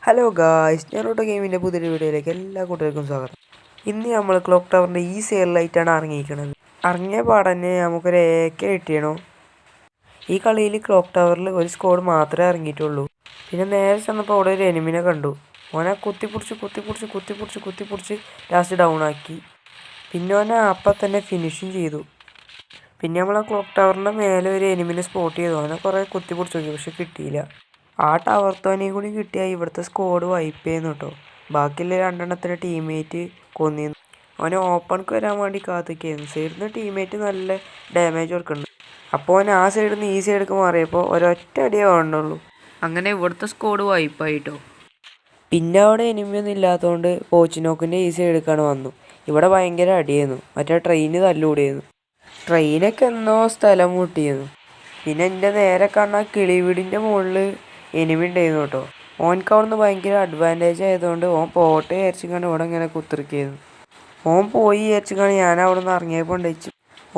Hello guys, ഞാനോട്ടോ ഗെയിമിൻ്റെ പുതിയൊരു വീഡിയോയിലേക്ക് എല്ലാ കൂട്ടുകാർക്കും സ്വാഗതം. ഇന്ന് നമ്മൾ ക്ലോക്ക് ടവറിൻ്റെ ഈ സൈഡിലായിട്ടാണ് ഇറങ്ങിയിരിക്കുന്നത്. ഇറങ്ങിയ പാടന്നെ നമുക്കൊരു AK കിട്ടിയണോ. ഈ കളിയിൽ ക്ലോക്ക് ടവറിൽ ഒരു സ്ക്വാഡ് മാത്രമേ ഇറങ്ങിയിട്ടുള്ളൂ. പിന്നെ നേരെ ചെന്നപ്പോൾ അവിടെ ഒരു എനിമിനെ കണ്ടു. ഓനെ കുത്തിപ്പിടിച്ച് ലാസ്റ്റ് ഡൗൺ ആക്കി. പിന്നെ ഓനെ അപ്പം തന്നെ ഫിനിഷും ചെയ്തു. പിന്നെ നമ്മൾ ആ ക്ലോക്ക് ടവറിൻ്റെ മേലെ ഒരു എനിമിനെ സ്പോട്ട് ചെയ്തു. ഓനെ കുറേ കുത്തിപ്പിടിച്ച് നോക്കി, പക്ഷെ കിട്ടിയില്ല. ആ ടവർ തോനെയും കൂടി കിട്ടിയാൽ ഇവിടുത്തെ സ്ക്വാഡ് വൈപ്പ് ചെയ്യുന്നു കേട്ടോ. ബാക്കിയുള്ള രണ്ടെണ്ണത്തിന് ടീംമേറ്റ് കൊന്നിരുന്നു. അവന് ഓപ്പൺക്ക് വരാൻ വേണ്ടി കാത്തിക്കായിരുന്നു. സൈഡിൽ നിന്ന് ടീംമേറ്റ് നല്ല ഡാമേജ് കൊടുക്കുന്നുണ്ട്. അപ്പോൾ അവൻ ആ സൈഡിൽ നിന്ന് ഈ സൈഡിലേക്ക് മാറിയപ്പോൾ ഒരൊറ്റ അടിയേ വേണ്ടുള്ളൂ. അങ്ങനെ ഇവിടുത്തെ സ്ക്വാഡ് വൈപ്പായിട്ടോ. പിന്നെ അവിടെ എനിമിയൊന്നും ഇല്ലാത്തതുകൊണ്ട് പോച്ചിനോക്കിൻ്റെ ഈ സൈഡിലേക്കാണ് വന്നു. ഇവിടെ ഭയങ്കര അടിയായിരുന്നു. മറ്റേ ട്രെയിന് തല്ലുകൂടിയായിരുന്നു. ട്രെയിനൊക്കെ എന്നോ സ്ഥലം മുട്ടിയിരുന്നു. പിന്നെ എൻ്റെ നേരെ കാണുന്ന കിളിവീടിൻ്റെ മുകളിൽ എനിമി ഉണ്ടായിരുന്നു കേട്ടോ. ഓനക്ക് അവിടെ നിന്ന് ഭയങ്കര അഡ്വാൻറ്റേജ് ആയതുകൊണ്ട് ഓൻ പോട്ടെ വിചാരിച്ചിക്കാണ്ട് ഇവിടെ ഇങ്ങനെ കുത്തിരിക്കായിരുന്നു. ഓൻ പോയി വിചാരിച്ചിക്കാണ്ട് ഞാൻ അവിടെ നിന്ന് ഇറങ്ങിയപ്പോൾ ഉണ്ടായിച്ചു.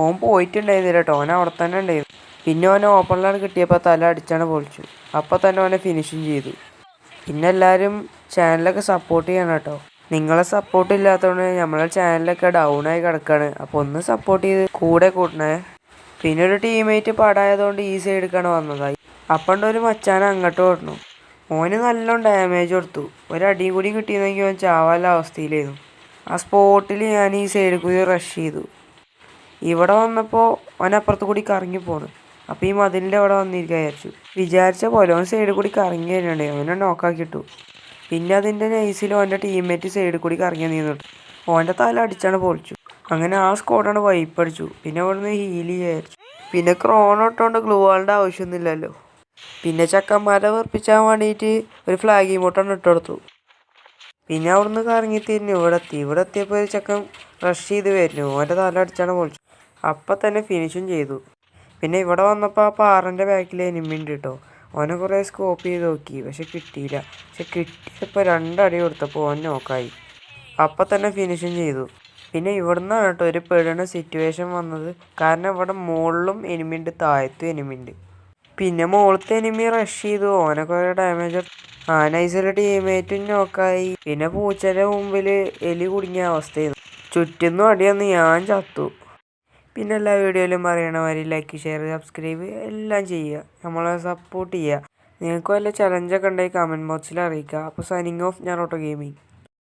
ഓൻ പോയിട്ടുണ്ടായിരുന്നില്ല കേട്ടോ, ഓൻ അവിടെ തന്നെ ഉണ്ടായിരുന്നു. പിന്നെ ഓനെ ഓപ്പണിലാണ് കിട്ടിയപ്പോൾ തല അടിച്ചാണ് പൊളിച്ചു. അപ്പോൾ തന്നെ ഓനെ ഫിനിഷും ചെയ്തു. പിന്നെ എല്ലാവരും ചാനലൊക്കെ സപ്പോർട്ട് ചെയ്യണം കേട്ടോ. നിങ്ങളെ സപ്പോർട്ട് ഇല്ലാത്തതുകൊണ്ട് നമ്മളെ ചാനലൊക്കെ ഡൗണായി കിടക്കുകയാണ്. അപ്പോൾ ഒന്ന് സപ്പോർട്ട് ചെയ്ത് കൂടെ കൂട്ടണേ. പിന്നെ ഒരു ടീമേറ്റ് പടായതുകൊണ്ട് ഈ സൈഡിലേക്കാണ് വന്നതായി. അപ്പണ്ട് ഒരു മച്ചാനെ അങ്ങോട്ട് ഓടണം. ഓന് നല്ലോണം ഡാമേജ് കൊടുത്തു. ഒരടിയും കൂടി കിട്ടിയെന്നെങ്കിൽ ഓൻ ചാവാനുള്ള അവസ്ഥയിലായിരുന്നു. ആ സ്പോട്ടിൽ ഞാൻ ഈ സൈഡിൽ കൂടി റഷ് ചെയ്തു. ഇവിടെ വന്നപ്പോൾ ഓനപ്പുറത്ത് കൂടി കറങ്ങി പോന്നു. അപ്പോൾ ഈ മതിലിൻ്റെ അവിടെ വന്നിരിക്കുക വിചാരിച്ച പോലെ ഓൻ സൈഡിൽ കൂടി കറങ്ങി തന്നെയുണ്ട്. ഓനെ നോക്കാക്കിട്ടു. പിന്നെ അതിൻ്റെ നൈസിൽ ഓൻ്റെ ടീംമേറ്റ് സൈഡിൽ കൂടി കറങ്ങി നിന്നിട്ടു. ഓൻ്റെ തല അടിച്ചാണ് പൊളിച്ചു. അങ്ങനെ ആ സ്ക്വാഡാണ് വൈപ്പടിച്ചു. പിന്നെ അവിടുന്ന് ഹീൽ വിചാരിച്ചു. പിന്നെ ക്രോണോ ഇട്ടുകൊണ്ട് ഗ്ലൂ വാളിൻ്റെ ആവശ്യമൊന്നുമില്ലല്ലോ. പിന്നെ ചക്കന്മാരെ വെറുപ്പിച്ചാൻ വേണ്ടിയിട്ട് ഒരു ഫ്ലാഗ് ഇമോട്ടാണ് ഇട്ടുകൊടുത്തു. പിന്നെ അവിടുന്ന് കറങ്ങി തിരിഞ്ഞു ഇവിടെ എത്തിയപ്പോൾ ഒരു ചക്കൻ റഷ് ചെയ്ത് വരുന്നു. ഓൻ്റെ തല അടിച്ചാണ് പൊളിച്ചു. അപ്പം തന്നെ ഫിനിഷും ചെയ്തു. പിന്നെ ഇവിടെ വന്നപ്പോൾ ആ പാറൻ്റെ ബാക്കിൽ എനിമി ഉണ്ട് കേട്ടോ. ഓനെ കുറേ സ്കോപ്പ് ചെയ്ത് നോക്കി, പക്ഷെ കിട്ടിയില്ല. പക്ഷെ കിട്ടിയപ്പോൾ 2 അടി കൊടുത്തപ്പോൾ ഓൻ നോക്കായി. അപ്പം തന്നെ ഫിനിഷും ചെയ്തു. പിന്നെ ഇവിടുന്നാണ് കേട്ടോ ഒരു പെടുന്ന സിറ്റുവേഷൻ വന്നത്. കാരണം ഇവിടെ മുകളിലും എനിമി ഉണ്ട്, താഴത്തും എനിമി ഉണ്ട്. പിന്നെ മുകളിലത്തെ എനിമി റഷ് ചെയ്തു. ഓനെ കുറേ ഡാമേജ്. നൈസിലെ ടീമേറ്റും നോക്കായി. പിന്നെ പൂച്ചയുടെ മുമ്പിൽ എലി കുടുങ്ങിയ അവസ്ഥയായിരുന്നു. ചുറ്റുന്നും അടിയൊന്ന് ഞാൻ ചത്തു. പിന്നെ എല്ലാ വീഡിയോയിലും പറയണ മാതിരി ലൈക്ക്, ഷെയർ, സബ്സ്ക്രൈബ് എല്ലാം ചെയ്യുക. നമ്മളെ സപ്പോർട്ട് ചെയ്യുക. നിങ്ങൾക്ക് വല്ല ചലഞ്ചൊക്കെ ഉണ്ടെങ്കിൽ കമൻറ്റ് ബോക്സിൽ അറിയിക്കുക. അപ്പോൾ സൈനിങ് ഓഫ്, ഞാൻ ഓട്ടോ ഗെയിമിങ്.